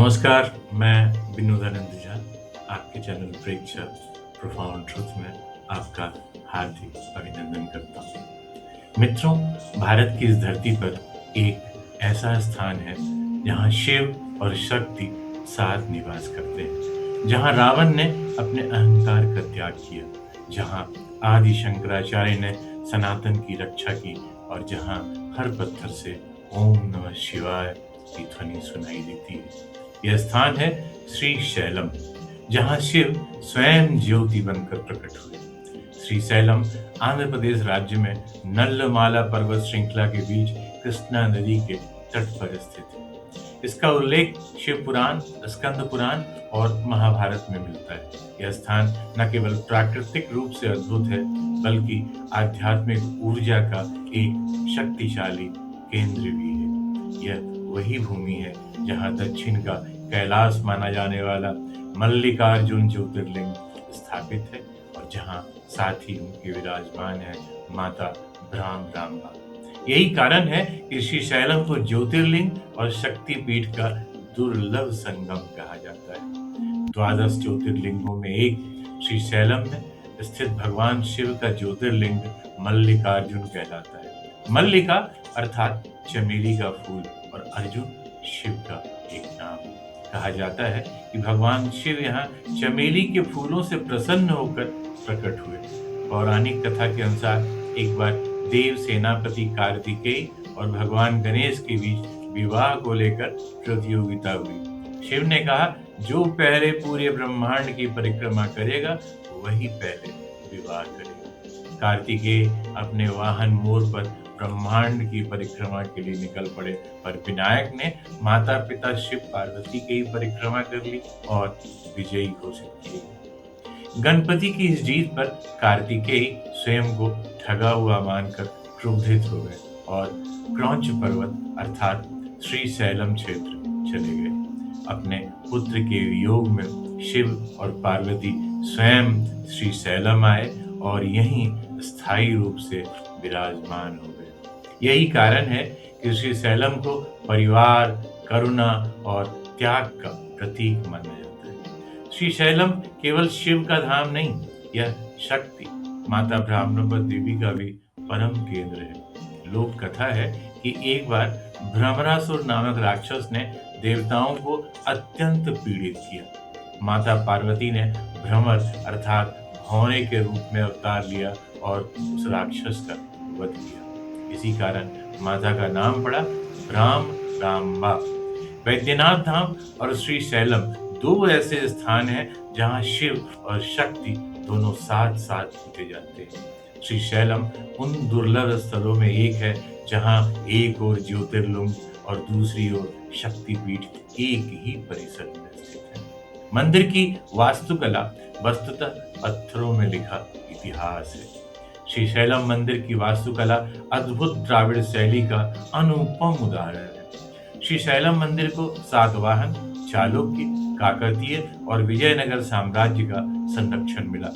नमस्कार, मैं विनोदानंद झा, आपके चैनल प्रेक्षक प्रोफाउंड ट्रुथ में आपका हार्दिक अभिनंदन करता हूँ। मित्रों, भारत की इस धरती पर एक ऐसा स्थान है जहाँ शिव और शक्ति साथ निवास करते हैं, जहाँ रावण ने अपने अहंकार का त्याग किया, जहाँ आदि शंकराचार्य ने सनातन की रक्षा की और जहाँ हर पत्थर से ओम नमः शिवाय की ध्वनि सुनाई देती है। यह स्थान है श्री शैलम, जहाँ शिव स्वयं ज्योति बनकर प्रकट हुए। श्री शैलम आंध्र प्रदेश राज्य में नल्लमाला पर्वत श्रृंखला के बीच कृष्णा नदी के तट पर स्थित है। इसका उल्लेख शिव पुराण, स्कंद पुराण और महाभारत में मिलता है। यह स्थान न केवल प्राकृतिक रूप से अद्भुत है, बल्कि आध्यात्मिक ऊर्जा का एक शक्तिशाली केंद्र भी है। यह वही भूमि है जहाँ दक्षिण का कैलाश माना जाने वाला मल्लिकार्जुन ज्योतिर्लिंग स्थापित है और जहाँ साथ ही उनके विराजमान है माता भ्रामरांबा। यही कारण है कि श्री शैलम को ज्योतिर्लिंग और शक्तिपीठ का दुर्लभ संगम कहा जाता है। 12 ज्योतिर्लिंगों में एक श्री शैलम में स्थित भगवान शिव का ज्योतिर्लिंग मल्लिकार्जुन कहलाता है। मल्लिका अर्थात चमेली का फूल और अर्जुन शिव का एक नाम है। कहा जाता है कि भगवान शिव यहाँ चमेली के फूलों से प्रसन्न होकर प्रकट हुए। पौराणिक कथा के अनुसार एक बार देव सेनापति कार्तिकेय और भगवान गणेश के बीच विवाह को लेकर प्रतियोगिता हुई। शिव ने कहा, जो पहले पूरे ब्रह्मांड की परिक्रमा करेगा वही पहले विवाह करेगा। कार्तिकेय अपने वाहन मोर पर ब्रह्मांड की परिक्रमा के लिए निकल पड़े, पर विनायक ने माता पिता शिव पार्वती की ही परिक्रमा कर ली और विजयी घोषित किए। गणपति की इस जीत पर कार्तिकेय स्वयं को ठगा हुआ मानकर क्रोधित हो गए और क्रौंच पर्वत अर्थात श्री शैलम क्षेत्र चले गए। अपने पुत्र के वियोग में शिव और पार्वती स्वयं श्री शैलम आए और यहीं स्थायी रूप से विराजमान हो गए। यही कारण है कि श्री शैलम को परिवार, करुणा और त्याग का प्रतीक माना जाता है। श्री शैलम केवल शिव का धाम नहीं, यह शक्ति माता ब्रह्मरांबा देवी का भी परम केंद्र है। लोक कथा है कि एक बार भ्रमरासुर नामक राक्षस ने देवताओं को अत्यंत पीड़ित किया। माता पार्वती ने भ्रमर अर्थात भौरे के रूप में अवतार लिया और उस राक्षस का वध किया। इसी कारण माता का नाम पड़ा भ्रामरांबा। वैद्यनाथ धाम और श्री शैलम दो ऐसे स्थान हैं जहां शिव और शक्ति दोनों साथ साथ पूजे जाते हैं। श्री शैलम उन दुर्लभ स्थलों में एक है जहां एक ओर ज्योतिर्लिंग और दूसरी ओर शक्तिपीठ एक ही परिसर में स्थित है। मंदिर की वास्तुकला वस्तुतः पत्थरों में लिखा इतिहास है। श्री शैलम मंदिर की वास्तुकला अद्भुत द्राविड़ शैली का अनुपम उदाहरण है। श्री शैलम मंदिर को सातवाहन, चालुक्य, काकतीय और विजयनगर साम्राज्य का संरक्षण मिला।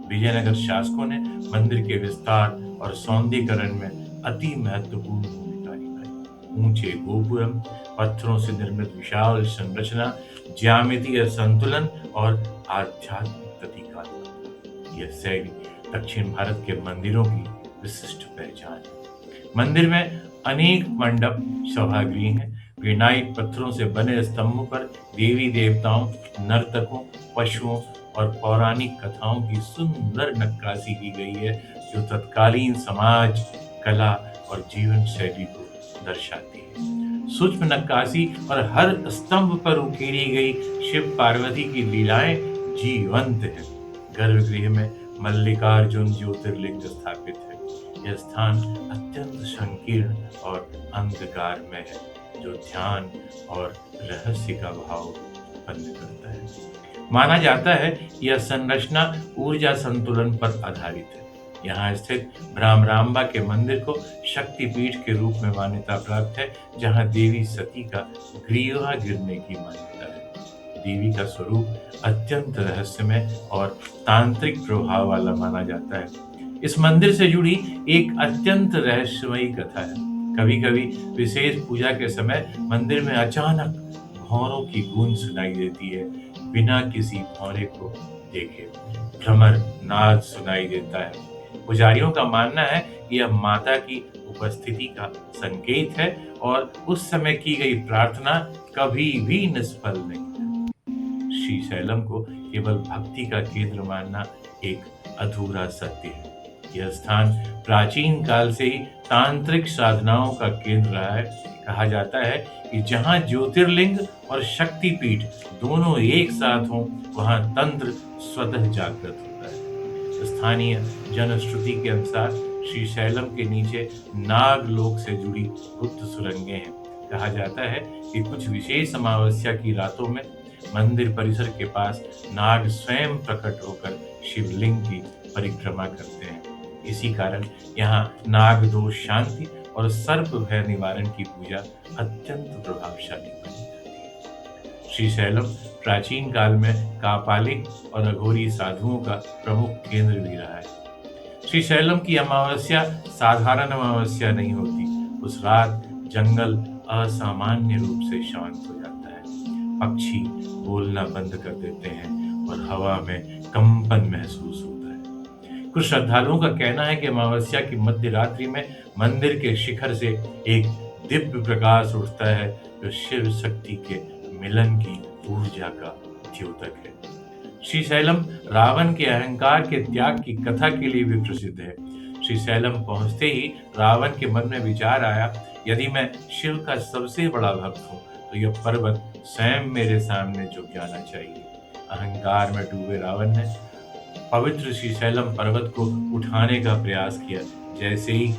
विजयनगर शासकों ने मंदिर के विस्तार और सौंदर्यीकरण में अति महत्वपूर्ण भूमिका निभाई। ऊंचे गोपुरम, पत्थरों से निर्मित विशाल संरचना, ज्यामितीय संतुलन और आध्यात्मिक प्रतीकात्मकता, यह शैली दक्षिण भारत के मंदिरों की विशिष्ट पहचान है। मंदिर में अनेक मंडप, सभागृह हैं। ग्रेनाइट पत्थरों से बने स्तंभों पर देवी देवताओं, नर्तकों, पशुओं और पौराणिक कथाओं की सुंदर नक्काशी की गई है, जो तत्कालीन समाज, कला और जीवन शैली को दर्शाती है। सूक्ष्म नक्काशी और हर स्तंभ पर उकेरी गई शिव पार्वती की लीलाएं जीवंत है। गर्भगृह में मल्लिकार्जुन ज्योतिर्लिंग स्थापित है। यह स्थान अत्यंत संकीर्ण और अंधकारमय है, जो ध्यान और रहस्य का भाव उत्पन्न करता है। माना जाता है कि यह संरचना ऊर्जा संतुलन पर आधारित है। यहाँ स्थित भ्रामरांबा के मंदिर को शक्तिपीठ के रूप में मान्यता प्राप्त है, जहाँ देवी सती का ग्रीवा गिरने की मान्यता है। देवी का स्वरूप अत्यंत रहस्यमय और तांत्रिक प्रभाव वाला माना जाता है। इस मंदिर से जुड़ी एक अत्यंत रहस्यमयी कथा है। कभी कभी विशेष पूजा के समय मंदिर में अचानक भौरों की गूंज सुनाई देती है बिना किसी भौरे को देखे। भ्रमर नाद सुनाई देता है। पुजारियों का मानना है कि यह माता की उपस्थिति का संकेत है और उस समय की गई प्रार्थना कभी भी निष्फल नहीं। श्रीशैलम को केवल भक्ति का केंद्र मानना एक अधूरा सत्य है। यह स्थान प्राचीन काल से ही तांत्रिक साधनाओं का केंद्र रहा है। कहा जाता है कि जहाँ ज्योतिर्लिंग और शक्तिपीठ दोनों एक साथ हों, वहाँ तंत्र स्वतः जागृत होता है। स्थानीय जनश्रुति के अनुसार श्रीशैलम के नीचे नागलोक से जुड़ी गुप्त सुरंगें हैं। कहा जाता है कि कुछ विशेष अमावस्या की रातों में मंदिर परिसर के पास नाग स्वयं प्रकट होकर शिवलिंग की परिक्रमा करते हैं। इसी कारण यहाँ नागदोष शांति और सर्प भय निवारण की पूजा अत्यंत प्रभावशाली बनी जाती है। श्रीशैलम प्राचीन काल में कापालिक और अघोरी साधुओं का प्रमुख केंद्र भी रहा है। श्रीशैलम की अमावस्या साधारण अमावस्या नहीं होती। उस रात जंगल असामान्य रूप से शांत हो जाता है। पक्षी बोलना बंद कर देते हैं और हवा में कंपन महसूस होता है। कुछ श्रद्धालुओं का कहना है कि अमावस्या की मध्य रात्रि में मंदिर के शिखर से एक दिव्य प्रकाश उठता है जो शिव शक्ति के मिलन की ऊर्जा का द्योतक है। श्रीशैलम रावण के अहंकार के त्याग की कथा के लिए भी प्रसिद्ध है। श्रीशैलम पहुंचते ही रावण के मन में विचार आया, यदि मैं शिव का सबसे बड़ा भक्त हूँ तो यह पर्वत स्वयं मेरे सामने झुक जाना चाहिए। अहंकार में डूबे रावण ने पवित्र श्रीशैलम पर्वत को उठाने का प्रयास किया, जैसे ही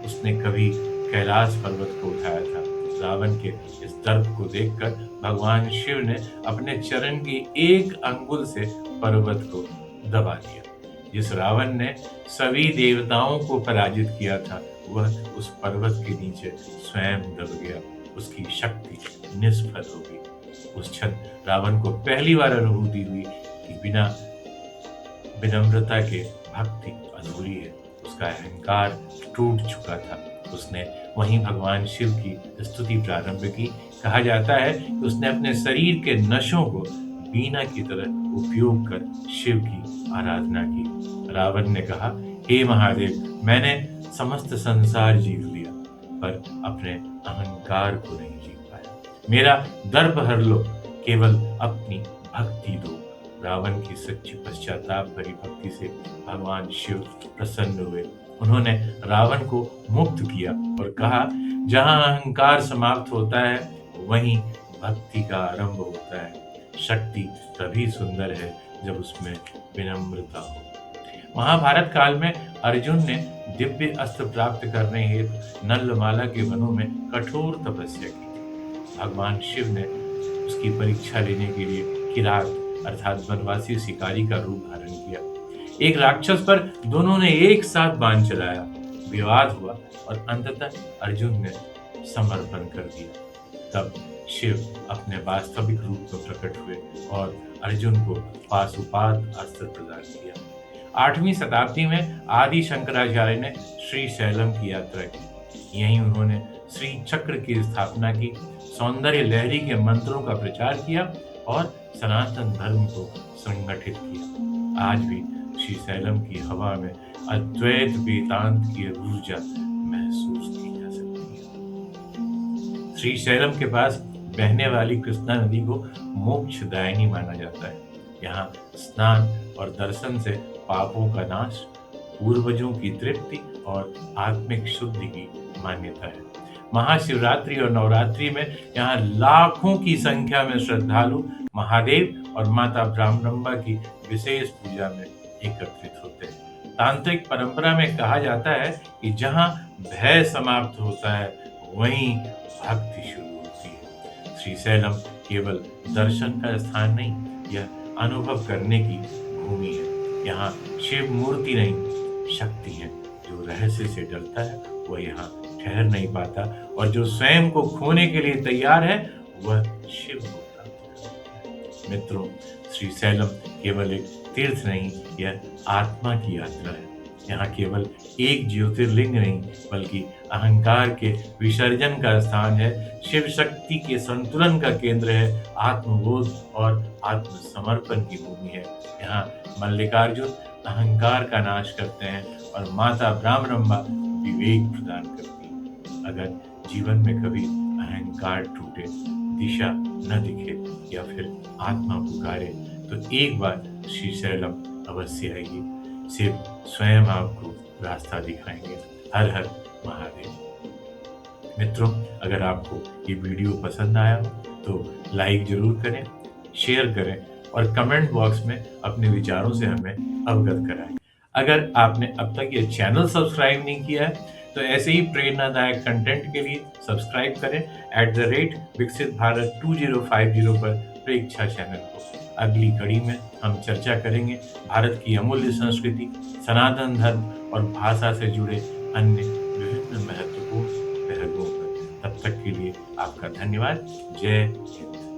उसने कभी कैलाश पर्वत को उठाया था। रावण के इस दर्प को देखकर भगवान शिव ने अपने चरण की एक अंगुल से पर्वत को दबा दिया। जिस रावण ने सभी देवताओं को पराजित किया था, वह उस पर्वत के नीचे स्वयं दब गया। उसकी शक्ति निष्फल हो गई। उस क्षण रावण को पहली बार अनुभूति हुई कि बिना विनम्रता के भक्ति अधूरी है। उसका अहंकार टूट चुका था। उसने वहीं भगवान शिव की स्तुति प्रारंभ की। कहा जाता है कि उसने अपने शरीर के नशों को वीणा की तरह उपयोग कर शिव की आराधना की। रावण ने कहा, हे महादेव, मैंने समस्त संसार जीत लिया पर अपने अहंकार को नहीं जीत पाया। मेरा दर्प हर लो, केवल अपनी भक्ति दो। रावण की सच्ची पश्चाताप भरी भक्ति से भगवान शिव प्रसन्न हुए। उन्होंने रावण को मुक्त किया और कहा, जहां अहंकार समाप्त होता है वहीं भक्ति का आरंभ होता है। शक्ति तभी सुंदर है जब उसमें विनम्रता हो। महाभारत काल में अर्जुन ने दिव्य अस्त्र प्राप्त करने हेतु नलमाला के वनों में कठोर तपस्या की। भगवान शिव ने उसकी परीक्षा लेने के लिए किरात अर्थात वनवासी शिकारी का रूप धारण किया। एक राक्षस पर दोनों ने एक साथ बाण चलाया। विवाद हुआ और अंततः अर्जुन ने समर्पण कर दिया। तब शिव अपने वास्तविक रूप में प्रकट हुए और अर्जुन को पाशुपात अस्त्र प्रदान किया। 8वीं शताब्दी में आदि शंकराचार्य ने श्रीशैलम की यात्रा की। यहीं उन्होंने श्री चक्र की स्थापना की, सौंदर्य लहरी के मंत्रों का प्रचार किया और सनातन धर्म को संगठित किया। आज भी श्रीशैलम की हवा में अद्वैत वेदांत की ऊर्जा महसूस की जा सकती है। श्रीशैलम के पास बहने वाली कृष्णा नदी को मोक्षदायिनी माना जाता है। यहाँ स्नान और दर्शन से पापों का नाश, पूर्वजों की तृप्ति और आत्मिक शुद्धि की मान्यता है। महाशिवरात्रि और नवरात्रि में यहाँ लाखों की संख्या में श्रद्धालु महादेव और माता ब्रह्मरंबा की विशेष पूजा में एकत्रित होते हैं। तांत्रिक परंपरा में कहा जाता है कि जहाँ भय समाप्त होता है वहीं भक्ति शुरू होती है। श्रीशैलम केवल दर्शन का स्थान नहीं, यह अनुभव करने की भूमि है। यहाँ शिव मूर्ति नहीं, शक्ति है। जो रहस्य से डरता है वह यहाँ ठहर नहीं पाता और जो स्वयं को खोने के लिए तैयार है वह शिव को प्राप्त करता है। मित्रों, श्रीशैलम केवल एक तीर्थ नहीं, यह आत्मा की यात्रा है। यहाँ केवल एक ज्योतिर्लिंग नहीं बल्कि अहंकार के विसर्जन का स्थान है, शिव शक्ति के संतुलन का केंद्र है, आत्मबोध और आत्मसमर्पण की भूमि है। यहाँ मल्लिकार्जुन अहंकार का नाश करते हैं और माता ब्राह्मणंबा विवेक प्रदान करती है। अगर जीवन में कभी अहंकार टूटे, दिशा न दिखे या फिर आत्मा पुकारे तो एक बार श्रीशैलम अवश्य आइए। शिव स्वयं आपको रास्ता दिखाएंगे। हर हर महादेव। मित्रों, अगर आपको ये वीडियो पसंद आया तो लाइक जरूर करें, शेयर करें और कमेंट बॉक्स में अपने विचारों से हमें अवगत कराएं। अगर आपने अब तक ये चैनल सब्सक्राइब नहीं किया है तो ऐसे ही प्रेरणादायक कंटेंट के लिए सब्सक्राइब करें @विकसित भारत 2050 पर प्रेक्षा चैनल को। अगली कड़ी में हम चर्चा करेंगे भारत की अमूल्य संस्कृति, सनातन धर्म और भाषा से जुड़े अन्य विभिन्न महत्वपूर्ण पहलुओं पर। तब तक के लिए आपका धन्यवाद। जय हिंद।